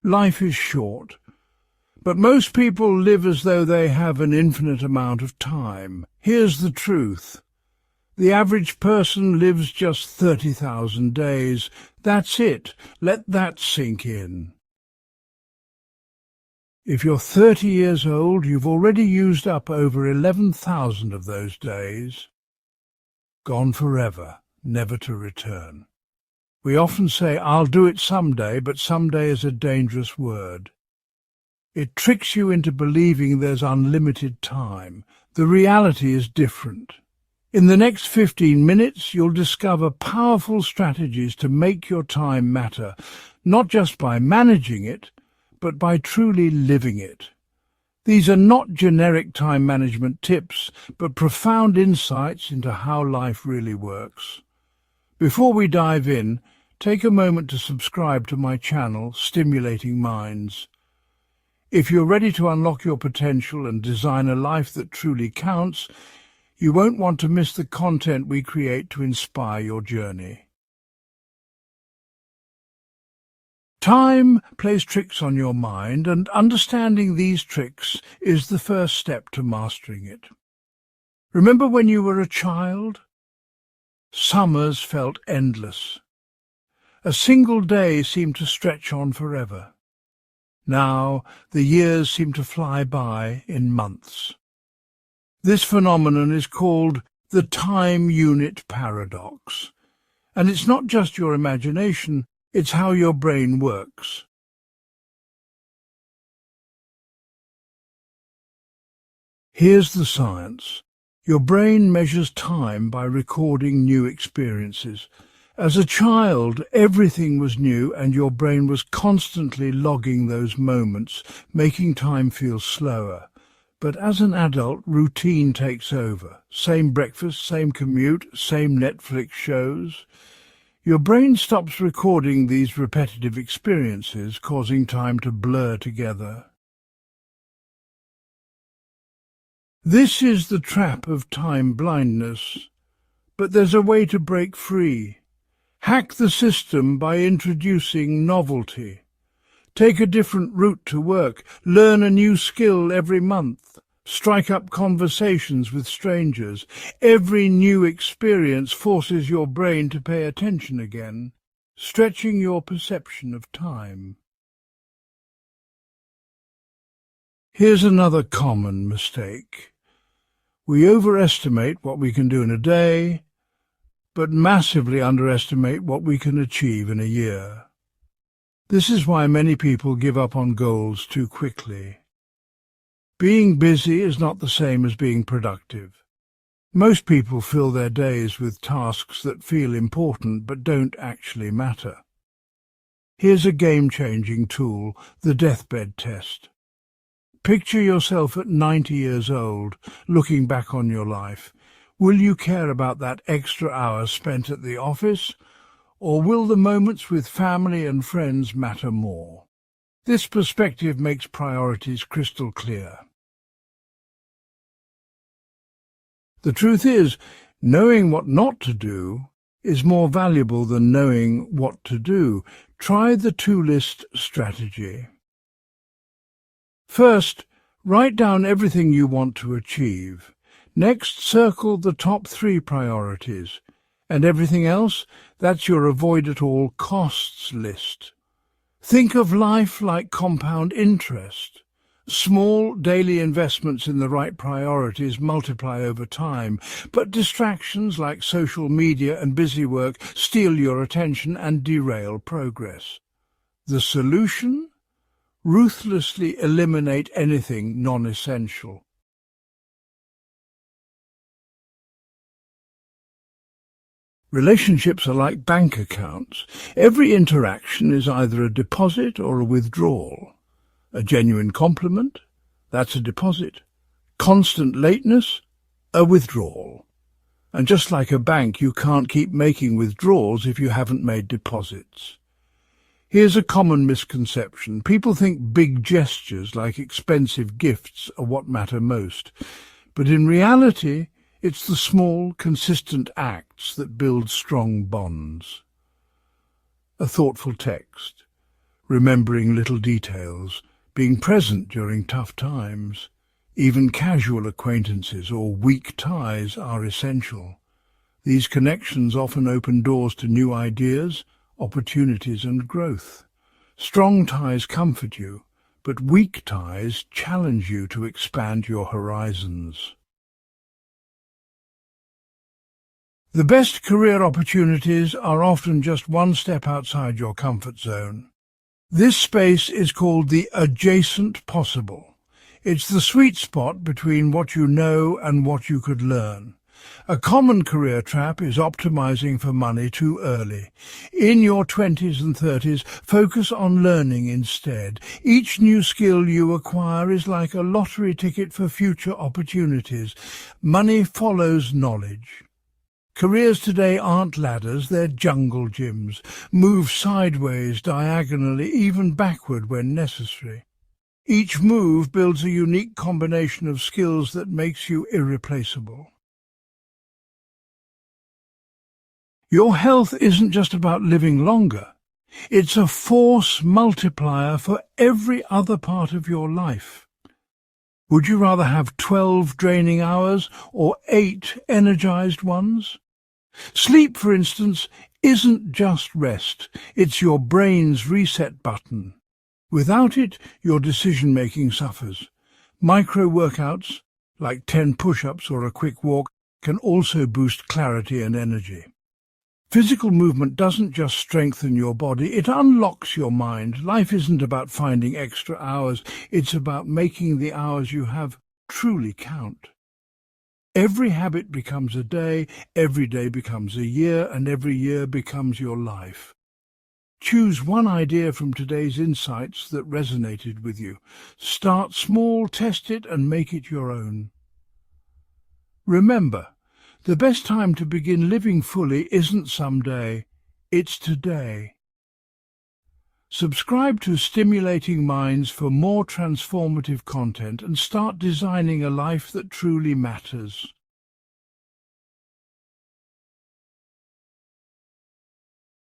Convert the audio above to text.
Life is short, but most people live as though they have an infinite amount of time. Here's the truth. The average person lives just 30,000 days. That's it. Let that sink in. If you're 30 years old, you've already used up over 11,000 of those days. Gone forever, never to return. We often say, "I'll do it someday," but someday is a dangerous word. It tricks you into believing there's unlimited time. The reality is different. In the next 15 minutes, you'll discover powerful strategies to make your time matter, not just by managing it, but by truly living it. These are not generic time management tips, but profound insights into how life really works. Before we dive in, take a moment to subscribe to my channel, Stimulating Minds. If you're ready to unlock your potential and design a life that truly counts, you won't want to miss the content we create to inspire your journey. Time plays tricks on your mind, and understanding these tricks is the first step to mastering it. Remember when you were a child? Summers felt endless. A single day seemed to stretch on forever. Now the years seem to fly by in months. This phenomenon is called the time unit paradox. And it's not just your imagination, it's how your brain works. Here's the science. Your brain measures time by recording new experiences. As a child, everything was new and your brain was constantly logging those moments, making time feel slower. But as an adult, routine takes over. Same breakfast, same commute, same Netflix shows. Your brain stops recording these repetitive experiences, causing time to blur together. This is the trap of time blindness. But there's a way to break free. Hack the system by introducing novelty. Take a different route to work. Learn a new skill every month. Strike up conversations with strangers. Every new experience forces your brain to pay attention again, stretching your perception of time. Here's another common mistake. We overestimate what we can do in a day, but massively underestimate what we can achieve in a year. This is why many people give up on goals too quickly. Being busy is not the same as being productive. Most people fill their days with tasks that feel important but don't actually matter. Here's a game-changing tool, the deathbed test. Picture yourself at 90 years old, looking back on your life. Will you care about that extra hour spent at the office, or will the moments with family and friends matter more? This perspective makes priorities crystal clear. The truth is, knowing what not to do is more valuable than knowing what to do. Try the two-list strategy. First, write down everything you want to achieve. Next, circle the top 3 priorities. And everything else, that's your avoid-at-all-costs list. Think of life like compound interest. Small daily investments in the right priorities multiply over time, but distractions like social media and busy work steal your attention and derail progress. The solution? Ruthlessly eliminate anything non-essential. Relationships are like bank accounts. Every interaction is either a deposit or a withdrawal. A genuine compliment, that's a deposit. Constant lateness, a withdrawal. And just like a bank, you can't keep making withdrawals if you haven't made deposits. Here's a common misconception. People think big gestures like expensive gifts are what matter most. But in reality, it's the small, consistent acts that build strong bonds. A thoughtful text. remembering little details, being present during tough times. Even casual acquaintances or weak ties are essential. These connections often open doors to new ideas, opportunities and growth. Strong ties comfort you, but weak ties challenge you to expand your horizons. The best career opportunities are often just one step outside your comfort zone. This space is called the adjacent possible. It's the sweet spot between what you know and what you could learn. A common career trap is optimizing for money too early. In your 20s and 30s, focus on learning instead. Each new skill you acquire is like a lottery ticket for future opportunities. Money follows knowledge. Careers today aren't ladders, they're jungle gyms. Move sideways, diagonally, even backward when necessary. Each move builds a unique combination of skills that makes you irreplaceable. Your health isn't just about living longer. It's a force multiplier for every other part of your life. Would you rather have 12 draining hours or 8 energized ones? Sleep, for instance, isn't just rest. It's your brain's reset button. Without it, your decision-making suffers. Micro-workouts, like 10 push-ups or a quick walk, can also boost clarity and energy. Physical movement doesn't just strengthen your body, it unlocks your mind. Life isn't about finding extra hours, it's about making the hours you have truly count. Every habit becomes a day, every day becomes a year, and every year becomes your life. Choose one idea from today's insights that resonated with you. Start small, test it, and make it your own. Remember, the best time to begin living fully isn't someday, it's today. Subscribe to Stimulating Minds for more transformative content and start designing a life that truly matters.